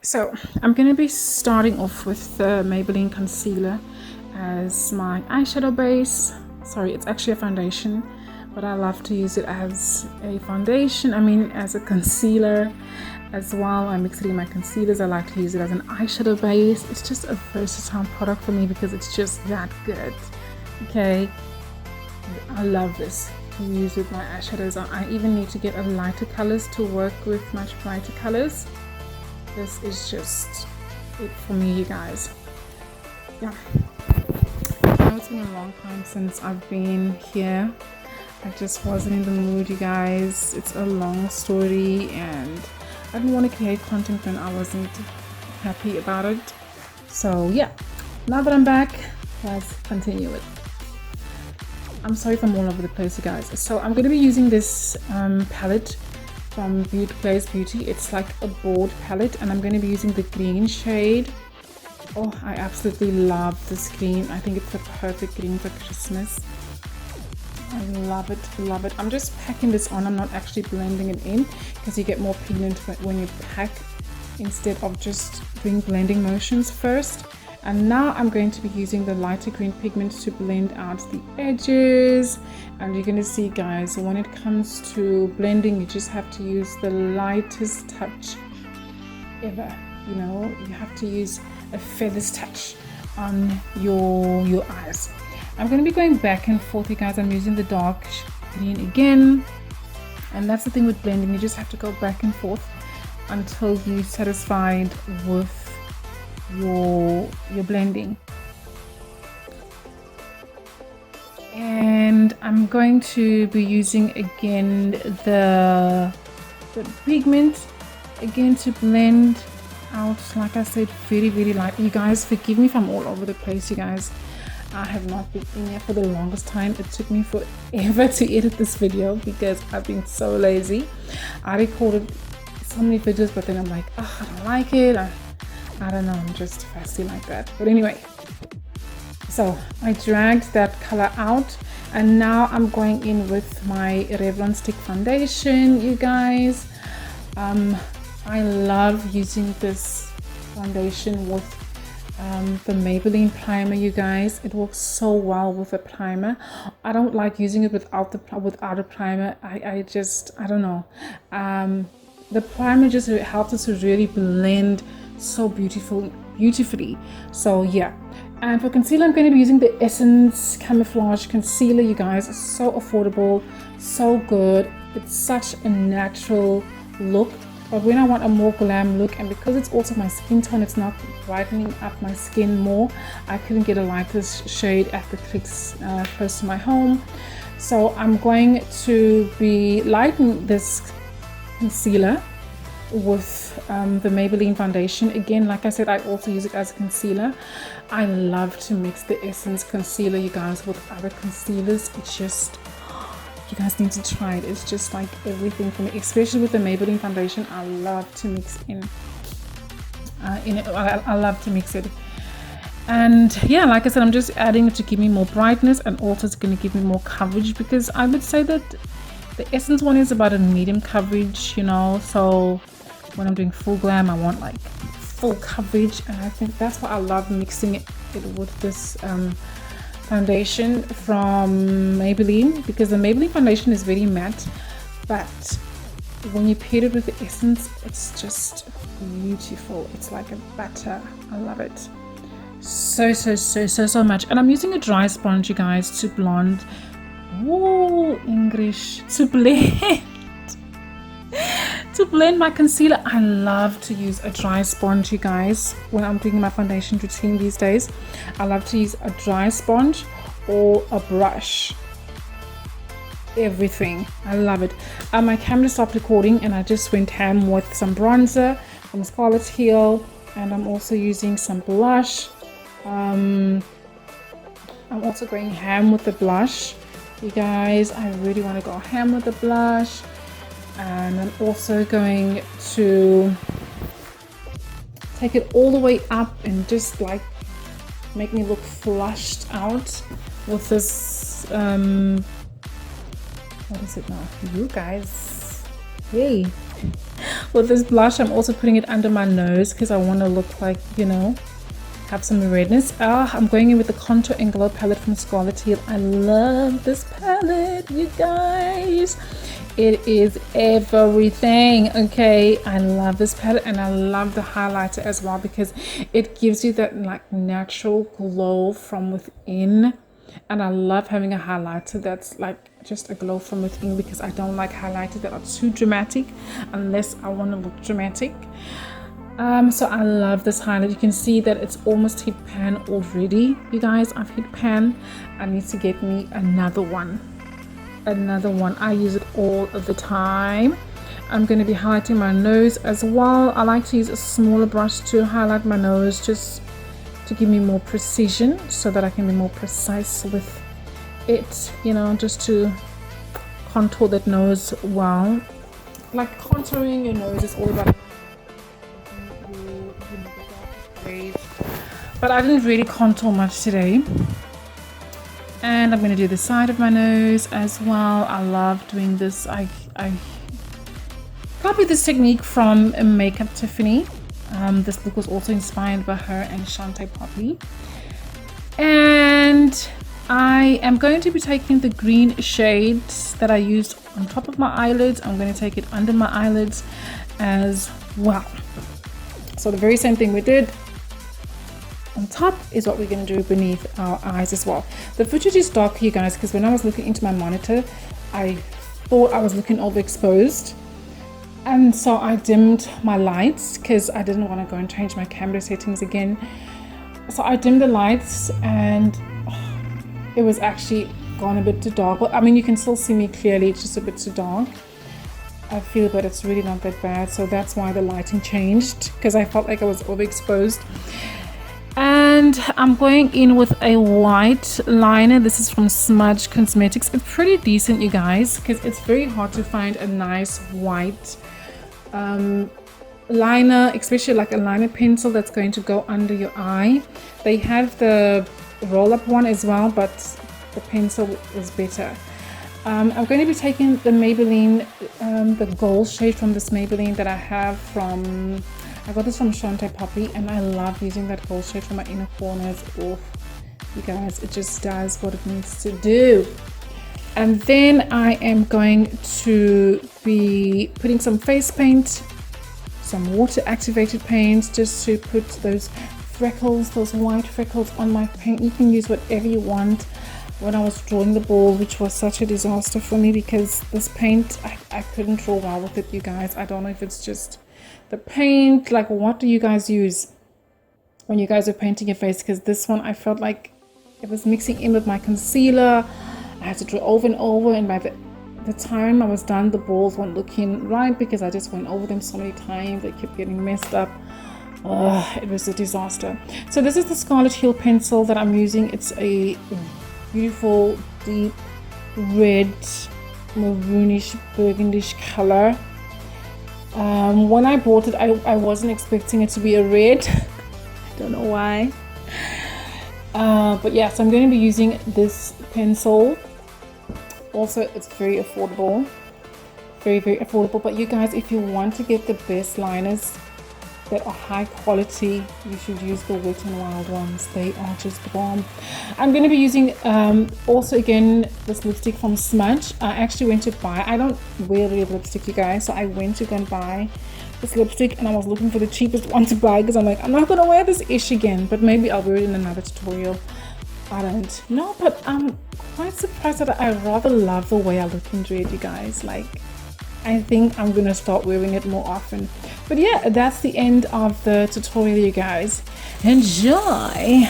So I'm going to be starting off with the Maybelline concealer as my eyeshadow base. Sorry, it's actually a foundation, but I love to use it as a foundation. I mean, as a concealer as well. I mix it in my concealers. I like to use it as an eyeshadow base. It's just a versatile product for me because it's just that good. Okay, I love this to use with my eyeshadows. I even need to get a lighter colors to work with much brighter colors. This is just it for me, you guys. Yeah, I know it's been a long time since I've been here. I just wasn't in the mood, you guys. It's a long story and I didn't want to create content when I wasn't happy about it. So yeah, now that I'm back, let's continue it. I'm sorry if I'm all over the place, you guys. So I'm going to be using this palette from Blaze Beauty. It's like a bold palette and I'm going to be using the green shade. Oh, I absolutely love this green. I think it's the perfect green for Christmas. I love it, love it. I'm just packing this on. I'm not actually blending it in because you get more pigment when you pack instead of just doing blending motions first. And now I'm going to be using the lighter green pigment to blend out the edges. And you're going to see, guys, when it comes to blending, you just have to use the lightest touch ever. You know, you have to use a feather's touch on your eyes. I'm going to be going back and forth, you guys. I'm using the dark green again. And that's the thing with blending. You just have to go back and forth until you're satisfied with your blending. And I'm going to be using again the pigment again to blend out, like I said, very light. You guys, forgive me if I'm all over the place, you guys. I have not been in here for the longest time. It took me forever to edit this video because I've been so lazy. I recorded so many videos, but then I'm like, oh, I don't like it. I don't know, I'm just fussy like that. But anyway, so I dragged that color out and now I'm going in with my Revlon Stick Foundation, you guys. I love using this foundation with the Maybelline primer, you guys. It works so well with a primer. I don't like using it without a primer. I don't know. The primer just helps us to really blend so beautifully. So yeah, and for concealer I'm going to be using the Essence Camouflage Concealer, you guys. It's so affordable, so good. It's such a natural look, but when I want a more glam look, and because it's also my skin tone, it's not brightening up my skin more, I couldn't get a lighter shade at the Clicks close to my home. So I'm going to be lightening this concealer with the Maybelline foundation. Again, like I said, I also use it as a concealer. I love to mix the Essence concealer, you guys, with other concealers. It's just, you guys need to try it. It's just like everything for me, especially with the Maybelline foundation. I love to mix I love to mix it. And yeah, like I said, I'm just adding it to give me more brightness, and also it's going to give me more coverage, because I would say that the Essence one is about a medium coverage, you know. So when I'm doing full glam, I want like full coverage, and I think that's why I love mixing it with this foundation from Maybelline, because the Maybelline foundation is very matte, but when you pair it with the Essence, it's just beautiful. It's like a butter. I love it so much. And I'm using a dry sponge, you guys, to blend. Whoa, English. To blend my concealer. I love to use a dry sponge, you guys, when I'm doing my foundation routine these days. I love to use a dry sponge or a brush. Everything. I love it. My camera stopped recording and I just went ham with some bronzer from Scarlet Heel, and I'm also using some blush. I'm also going ham with the blush, you guys. I really want to go ham with the blush. And I'm also going to take it all the way up and just like make me look flushed out with this what is it now, you guys? Hey, With this blush, I'm also putting it under my nose because I want to look like, you know, have some redness. I'm going in with the Contour and Glow palette from Scarlet Hill. I love this palette, you guys. It is everything. Okay, I love this palette, and I love the highlighter as well because it gives you that like natural glow from within. And I love having a highlighter that's like just a glow from within because I don't like highlighters that are too dramatic unless I want to look dramatic. So I love this highlight. You can see that it's almost hit pan already, you guys. I've hit pan. I need to get me another one. I use it all of the time. I'm going to be highlighting my nose as well. I like to use a smaller brush to highlight my nose, just to give me more precision so that I can be more precise with it, you know, just to contour that nose well. Like contouring your nose is all about, but I didn't really contour much today. And I'm going to do the side of my nose as well. I love doing this. I copied this technique from Makeup Tiffany. This look was also inspired by her and Shantae Poppy. And I am going to be taking the green shades that I used on top of my eyelids. I'm going to take it under my eyelids as well. So the very same thing we did on top is what we're going to do beneath our eyes as well. The footage is dark, you guys, because when I was looking into my monitor, I thought I was looking overexposed. And so I dimmed my lights because I didn't want to go and change my camera settings again. So I dimmed the lights and it was actually gone a bit too dark. Well, I mean, you can still see me clearly, it's just a bit too dark. I feel that it's really not that bad. So that's why the lighting changed, because I felt like I was overexposed. And I'm going in with a white liner. This is from Smudge Cosmetics. It's pretty decent, you guys, because it's very hard to find a nice white liner, especially like a liner pencil that's going to go under your eye. They have the roll-up one as well, but the pencil is better. I'm going to be taking the Maybelline, the gold shade from this Maybelline that I have from, I got this from Shantae Poppy, and I love using that gold shade for my inner corners. Oh, you guys, it just does what it needs to do. And then I am going to be putting some face paint, some water activated paint, just to put those freckles, those white freckles on my paint. You can use whatever you want. When I was drawing the ball, which was such a disaster for me because this paint, I couldn't draw well with it, you guys. I don't know if it's just the paint. Like, what do you guys use when you guys are painting your face? Because this one, I felt like it was mixing in with my concealer. I had to draw over and over, and by the time I was done, the balls weren't looking right because I just went over them so many times. They kept getting messed up. It was a disaster. So this is the Scarlet Hill pencil that I'm using. It's a beautiful deep red, maroonish, burgundish color. When I bought it, I wasn't expecting it to be a red. I don't know why. But yeah, so I'm going to be using this pencil. Also, it's very affordable, very affordable. But you guys, if you want to get the best liners that are high quality, you should use the Wet n Wild ones. They are just bomb. I'm going to be using also again this lipstick from Smudge. I actually went to buy, I don't wear red lipstick, you guys, so I went to go and buy this lipstick, and I was looking for the cheapest one to buy because I'm like, I'm not going to wear this ish again, but maybe I'll wear it in another tutorial. I don't know, but I'm quite surprised that I rather love the way I look in red, you guys. Like, I think I'm gonna start wearing it more often. But yeah, that's the end of the tutorial, you guys. Enjoy!